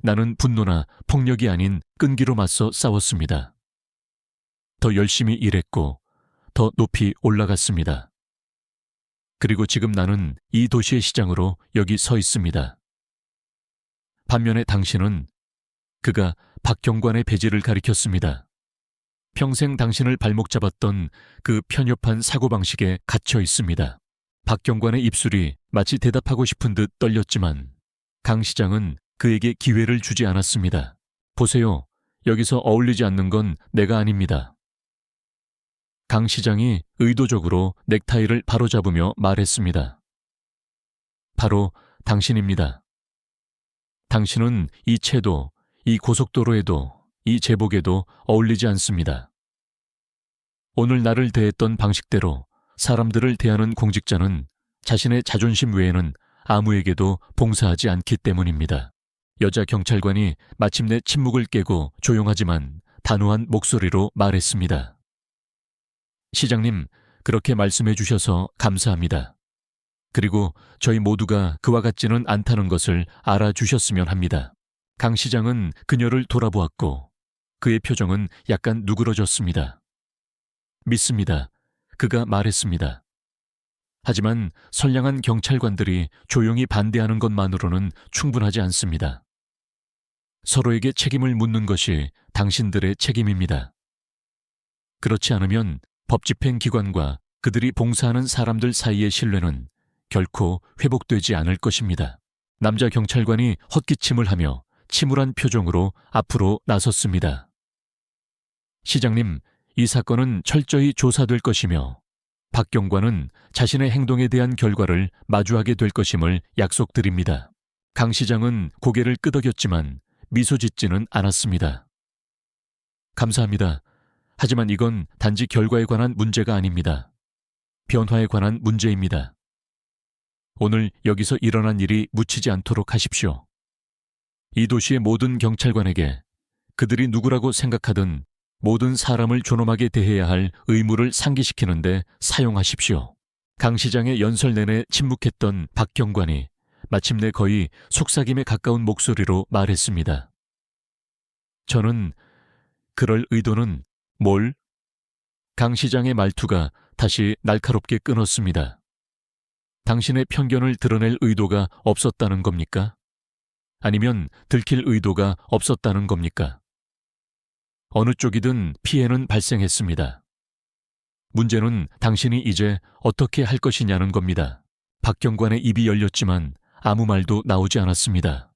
나는 분노나 폭력이 아닌 끈기로 맞서 싸웠습니다. 더 열심히 일했고 더 높이 올라갔습니다. 그리고 지금 나는 이 도시의 시장으로 여기 서 있습니다. 반면에 당신은, 그가 박 경관의 배지를 가리켰습니다. 평생 당신을 발목 잡았던 그 편협한 사고방식에 갇혀 있습니다. 박 경관의 입술이 마치 대답하고 싶은 듯 떨렸지만 강 시장은 그에게 기회를 주지 않았습니다. 보세요. 여기서 어울리지 않는 건 내가 아닙니다. 강 시장이 의도적으로 넥타이를 바로잡으며 말했습니다. 바로 당신입니다. 당신은 이 채도, 이 고속도로에도, 이 제복에도 어울리지 않습니다. 오늘 나를 대했던 방식대로 사람들을 대하는 공직자는 자신의 자존심 외에는 아무에게도 봉사하지 않기 때문입니다. 여자 경찰관이 마침내 침묵을 깨고 조용하지만 단호한 목소리로 말했습니다. 시장님, 그렇게 말씀해 주셔서 감사합니다. 그리고 저희 모두가 그와 같지는 않다는 것을 알아주셨으면 합니다. 강 시장은 그녀를 돌아보았고 그의 표정은 약간 누그러졌습니다. 믿습니다. 그가 말했습니다. 하지만 선량한 경찰관들이 조용히 반대하는 것만으로는 충분하지 않습니다. 서로에게 책임을 묻는 것이 당신들의 책임입니다. 그렇지 않으면 법집행기관과 그들이 봉사하는 사람들 사이의 신뢰는 결코 회복되지 않을 것입니다. 남자 경찰관이 헛기침을 하며 침울한 표정으로 앞으로 나섰습니다. 시장님, 이 사건은 철저히 조사될 것이며 박 경관은 자신의 행동에 대한 결과를 마주하게 될 것임을 약속드립니다. 강 시장은 고개를 끄덕였지만 미소 짓지는 않았습니다. 감사합니다. 하지만 이건 단지 결과에 관한 문제가 아닙니다. 변화에 관한 문제입니다. 오늘 여기서 일어난 일이 묻히지 않도록 하십시오. 이 도시의 모든 경찰관에게 그들이 누구라고 생각하든 모든 사람을 존엄하게 대해야 할 의무를 상기시키는데 사용하십시오. 강 시장의 연설 내내 침묵했던 박 경관이 마침내 거의 속삭임에 가까운 목소리로 말했습니다. 저는 그럴 의도는 뭘? 강 시장의 말투가 다시 날카롭게 끊었습니다. 당신의 편견을 드러낼 의도가 없었다는 겁니까? 아니면 들킬 의도가 없었다는 겁니까? 어느 쪽이든 피해는 발생했습니다. 문제는 당신이 이제 어떻게 할 것이냐는 겁니다. 박경관의 입이 열렸지만 아무 말도 나오지 않았습니다.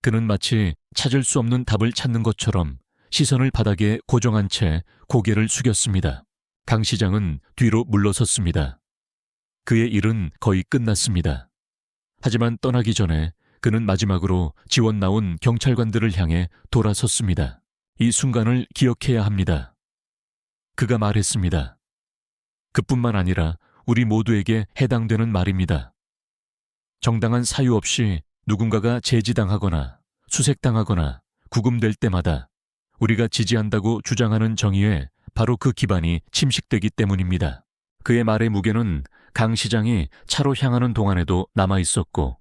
그는 마치 찾을 수 없는 답을 찾는 것처럼 시선을 바닥에 고정한 채 고개를 숙였습니다. 강 시장은 뒤로 물러섰습니다. 그의 일은 거의 끝났습니다. 하지만 떠나기 전에 그는 마지막으로 지원 나온 경찰관들을 향해 돌아섰습니다. 이 순간을 기억해야 합니다. 그가 말했습니다. 그뿐만 아니라 우리 모두에게 해당되는 말입니다. 정당한 사유 없이 누군가가 제지당하거나 수색당하거나 구금될 때마다 우리가 지지한다고 주장하는 정의에 바로 그 기반이 침식되기 때문입니다. 그의 말의 무게는 강 시장이 차로 향하는 동안에도 남아있었고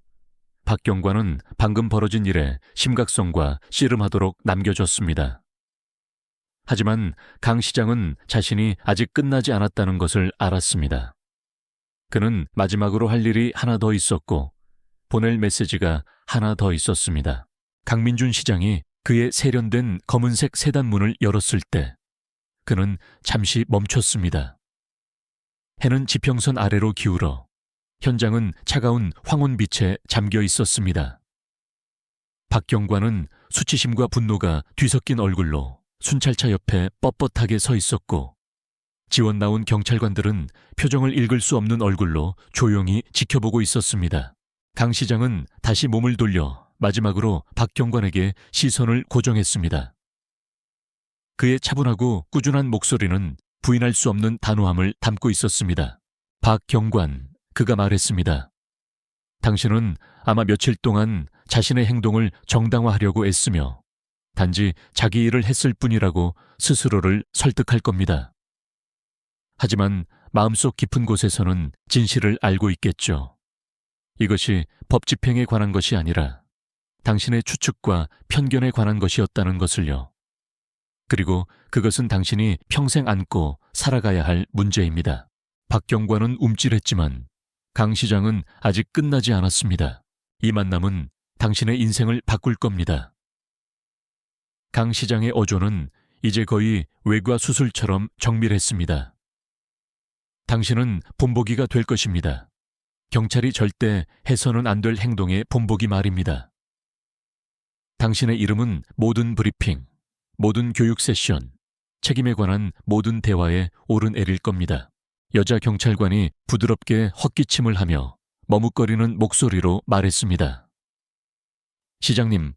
박경관은 방금 벌어진 일의 심각성과 씨름하도록 남겨졌습니다. 하지만 강 시장은 자신이 아직 끝나지 않았다는 것을 알았습니다. 그는 마지막으로 할 일이 하나 더 있었고 보낼 메시지가 하나 더 있었습니다. 강민준 시장이 그의 세련된 검은색 세단문을 열었을 때 그는 잠시 멈췄습니다. 해는 지평선 아래로 기울어 현장은 차가운 황혼빛에 잠겨 있었습니다. 박경관은 수치심과 분노가 뒤섞인 얼굴로 순찰차 옆에 뻣뻣하게 서 있었고 지원 나온 경찰관들은 표정을 읽을 수 없는 얼굴로 조용히 지켜보고 있었습니다. 강 시장은 다시 몸을 돌려 마지막으로 박경관에게 시선을 고정했습니다. 그의 차분하고 꾸준한 목소리는 부인할 수 없는 단호함을 담고 있었습니다. 박경관, 그가 말했습니다. 당신은 아마 며칠 동안 자신의 행동을 정당화하려고 애쓰며 단지 자기 일을 했을 뿐이라고 스스로를 설득할 겁니다. 하지만 마음속 깊은 곳에서는 진실을 알고 있겠죠. 이것이 법 집행에 관한 것이 아니라 당신의 추측과 편견에 관한 것이었다는 것을요. 그리고 그것은 당신이 평생 안고 살아가야 할 문제입니다. 박경관은 움찔했지만 강 시장은 아직 끝나지 않았습니다. 이 만남은 당신의 인생을 바꿀 겁니다. 강 시장의 어조는 이제 거의 외과 수술처럼 정밀했습니다. 당신은 본보기가 될 것입니다. 경찰이 절대 해서는 안 될 행동의 본보기 말입니다. 당신의 이름은 모든 브리핑, 모든 교육 세션, 책임에 관한 모든 대화에 오르내릴 겁니다. 여자 경찰관이 부드럽게 헛기침을 하며 머뭇거리는 목소리로 말했습니다. 시장님,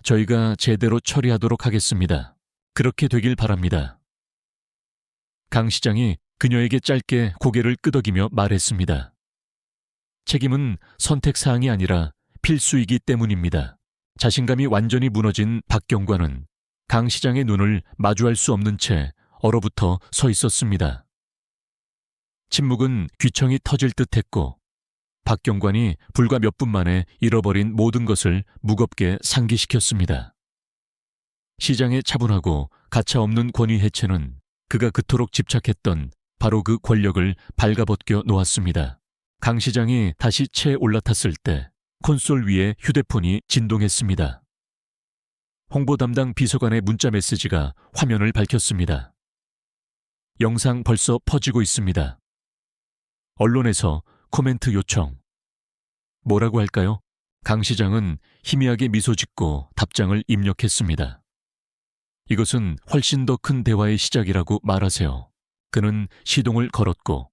저희가 제대로 처리하도록 하겠습니다. 그렇게 되길 바랍니다. 강 시장이 그녀에게 짧게 고개를 끄덕이며 말했습니다. 책임은 선택사항이 아니라 필수이기 때문입니다. 자신감이 완전히 무너진 박경관은 강 시장의 눈을 마주할 수 없는 채 얼어붙어 서 있었습니다. 침묵은 귀청이 터질 듯했고 박경관이 불과 몇 분 만에 잃어버린 모든 것을 무겁게 상기시켰습니다. 시장의 차분하고 가차없는 권위 해체는 그가 그토록 집착했던 바로 그 권력을 발가벗겨 놓았습니다. 강 시장이 다시 채에 올라탔을 때 콘솔 위에 휴대폰이 진동했습니다. 홍보 담당 비서관의 문자 메시지가 화면을 밝혔습니다. 영상 벌써 퍼지고 있습니다. 언론에서 코멘트 요청. 뭐라고 할까요? 강 시장은 희미하게 미소 짓고 답장을 입력했습니다. 이것은 훨씬 더 큰 대화의 시작이라고 말하세요. 그는 시동을 걸었고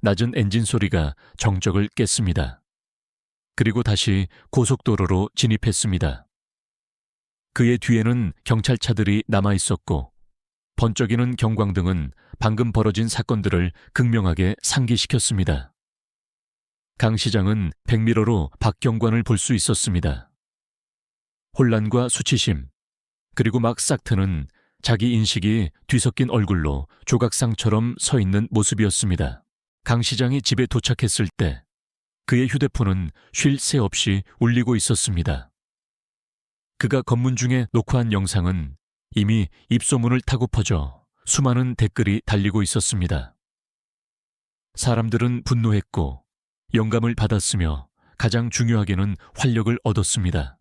낮은 엔진 소리가 정적을 깼습니다. 그리고 다시 고속도로로 진입했습니다. 그의 뒤에는 경찰차들이 남아있었고 번쩍이는 경광등은 방금 벌어진 사건들을 극명하게 상기시켰습니다. 강 시장은 백미러로 박경관을 볼 수 있었습니다. 혼란과 수치심, 그리고 막 싹 트는 자기 인식이 뒤섞인 얼굴로 조각상처럼 서 있는 모습이었습니다. 강 시장이 집에 도착했을 때 그의 휴대폰은 쉴 새 없이 울리고 있었습니다. 그가 검문 중에 녹화한 영상은 이미 입소문을 타고 퍼져 수많은 댓글이 달리고 있었습니다. 사람들은 분노했고 영감을 받았으며 가장 중요하게는 활력을 얻었습니다.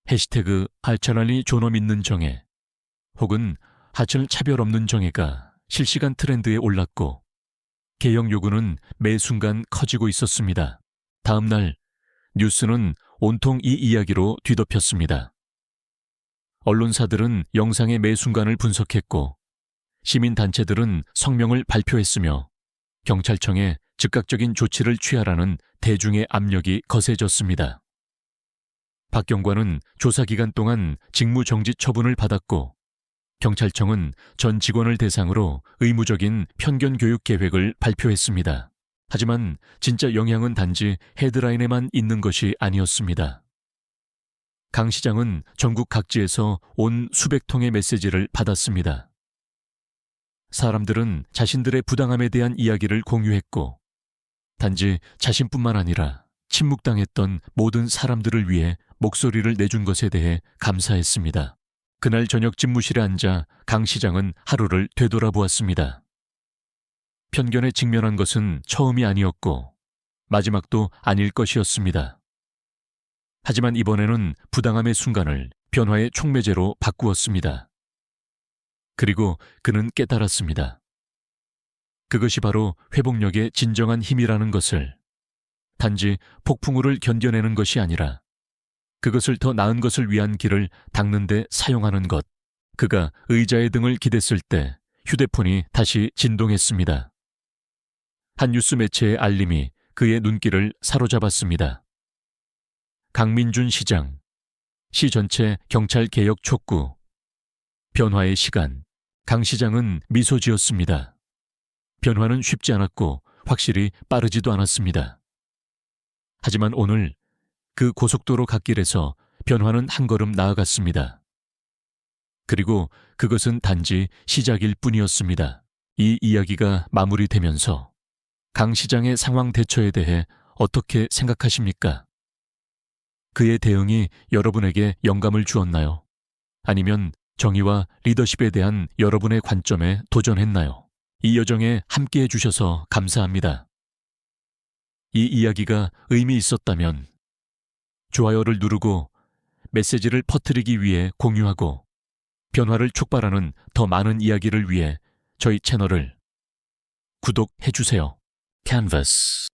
해시태그 하철란이 존엄 있는 정의 혹은 하철 차별 없는 정의가 실시간 트렌드에 올랐고 개혁 요구는 매 순간 커지고 있었습니다. 다음 날 뉴스는 온통 이 이야기로 뒤덮였습니다. 언론사들은 영상의 매 순간을 분석했고 시민단체들은 성명을 발표했으며 경찰청에 즉각적인 조치를 취하라는 대중의 압력이 거세졌습니다. 박경관은 조사 기간 동안 직무정지 처분을 받았고 경찰청은 전 직원을 대상으로 의무적인 편견 교육 계획을 발표했습니다. 하지만 진짜 영향은 단지 헤드라인에만 있는 것이 아니었습니다. 강 시장은 전국 각지에서 온 수백 통의 메시지를 받았습니다. 사람들은 자신들의 부당함에 대한 이야기를 공유했고 단지 자신뿐만 아니라 침묵당했던 모든 사람들을 위해 목소리를 내준 것에 대해 감사했습니다. 그날 저녁 집무실에 앉아 강 시장은 하루를 되돌아보았습니다. 편견에 직면한 것은 처음이 아니었고 마지막도 아닐 것이었습니다. 하지만 이번에는 부당함의 순간을 변화의 촉매제로 바꾸었습니다. 그리고 그는 깨달았습니다. 그것이 바로 회복력의 진정한 힘이라는 것을, 단지 폭풍우를 견뎌내는 것이 아니라 그것을 더 나은 것을 위한 길을 닦는 데 사용하는 것. 그가 의자의 등을 기댔을 때 휴대폰이 다시 진동했습니다. 한 뉴스 매체의 알림이 그의 눈길을 사로잡았습니다. 강민준 시장, 시 전체 경찰 개혁 촉구, 변화의 시간. 강 시장은 미소 지었습니다. 변화는 쉽지 않았고 확실히 빠르지도 않았습니다. 하지만 오늘 그 고속도로 갓길에서 변화는 한 걸음 나아갔습니다. 그리고 그것은 단지 시작일 뿐이었습니다. 이 이야기가 마무리되면서 강 시장의 상황 대처에 대해 어떻게 생각하십니까? 그의 대응이 여러분에게 영감을 주었나요? 아니면 정의와 리더십에 대한 여러분의 관점에 도전했나요? 이 여정에 함께해 주셔서 감사합니다. 이 이야기가 의미 있었다면 좋아요를 누르고 메시지를 퍼뜨리기 위해 공유하고 변화를 촉발하는 더 많은 이야기를 위해 저희 채널을 구독해 주세요. Canvas